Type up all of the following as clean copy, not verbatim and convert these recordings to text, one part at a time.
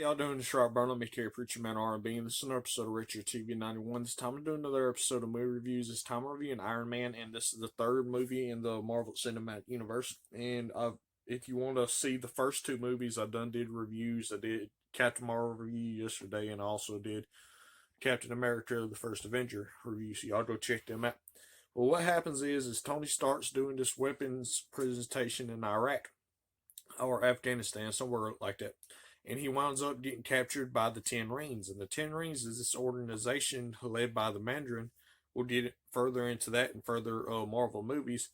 How y'all doing? This is Rob Burnham, aka Preacher Man R&B, and this is another episode of Richard TV 91. This time I'm doing another episode of movie reviews. This time I'm reviewing Iron Man, and this is the third movie in the Marvel Cinematic Universe. And if you want to see the first two movies, I did reviews. I did Captain Marvel review yesterday, and I also did Captain America: The First Avenger review. So y'all go check them out. Well, what happens is Tony starts doing this weapons presentation in Iraq or Afghanistan, somewhere like that. And he winds up getting captured by the Ten Rings. And the Ten Rings is this organization led by the Mandarin. We'll get further into that in further Marvel movies.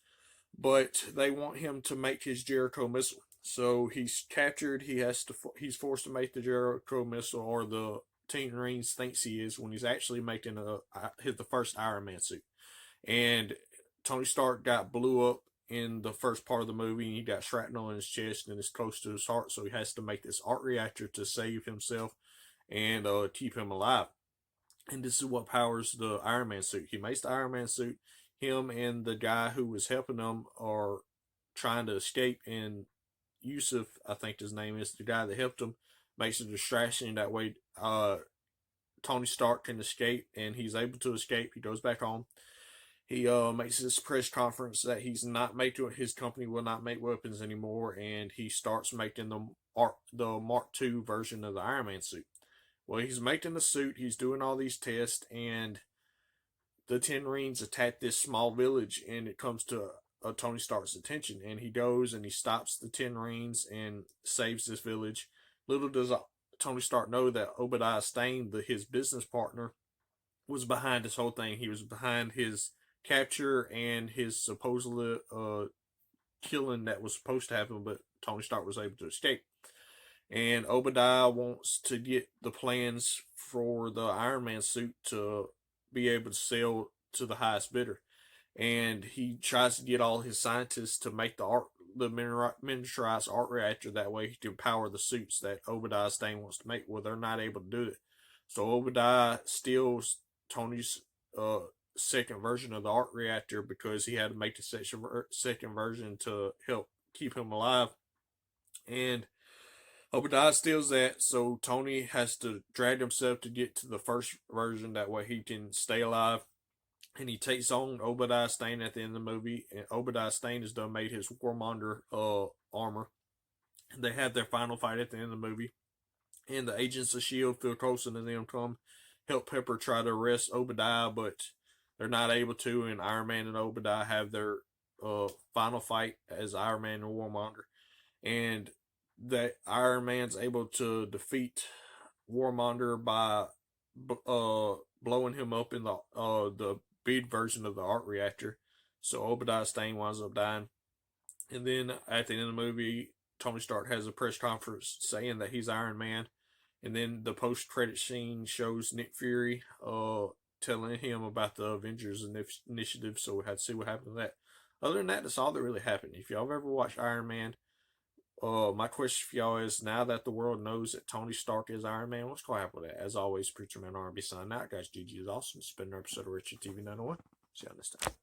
But they want him to make his Jericho missile. So he's captured. He's forced to make the Jericho missile, or the Ten Rings thinks he is, when he's actually making the first Iron Man suit. And Tony Stark got blew up in the first part of the movie, and he got shrapnel in his chest and it's close to his heart, so he has to make this art reactor to save himself and keep him alive. And this is what powers the Iron Man suit. He makes the Iron Man suit. Him and the guy who was helping him are trying to escape, and Yusuf, I think his name is, the guy that helped him, makes a distraction. That way Tony Stark can escape, and he's able to escape. He goes back home. He makes this press conference that his company will not make weapons anymore, and he starts making the Mark II version of the Iron Man suit. Well, he's making the suit, he's doing all these tests, and the Ten Rings attack this small village, and it comes to Tony Stark's attention, and he goes and he stops the Ten Rings and saves this village. Little does Tony Stark know that Obadiah Stane, his business partner, was behind this whole thing. He was behind his capture and his supposedly killing that was supposed to happen, but Tony Stark was able to escape. And Obadiah wants to get the plans for the Iron Man suit to be able to sell to the highest bidder. And he tries to get all his scientists to make the miniaturized art reactor. That way he can power the suits that Obadiah Stane wants to make. Well, they're not able to do it. So Obadiah steals Tony's second version of the art reactor because he had to make the second version to help keep him alive. And Obadiah steals that, so Tony has to drag himself to get to the first version. That way he can stay alive. And he takes on Obadiah Stane at the end of the movie. And Obadiah Stane has done made his Warmonger armor. And they have their final fight at the end of the movie. And the agents of S.H.I.E.L.D., Phil Coulson and them, come help Pepper try to arrest Obadiah, but they're not able to. And Iron Man and Obadiah have their final fight as Iron Man and Warmonger. And that Iron Man's able to defeat Warmonger by blowing him up in the bead version of the art reactor. So Obadiah Stane winds up dying. And then at the end of the movie, Tony Stark has a press conference saying that he's Iron Man. And then the post-credit scene shows Nick Fury telling him about the Avengers initiative. So we had to see what happened to that. Other than that, that's all that really happened. If y'all have ever watched Iron Man, my question for y'all is, now that the world knows that Tony Stark is Iron Man, what's going to happen with that? As always, Preacher Man R&B signing out, guys. GG is awesome. It's been another episode of Richard TV 901. See y'all next time.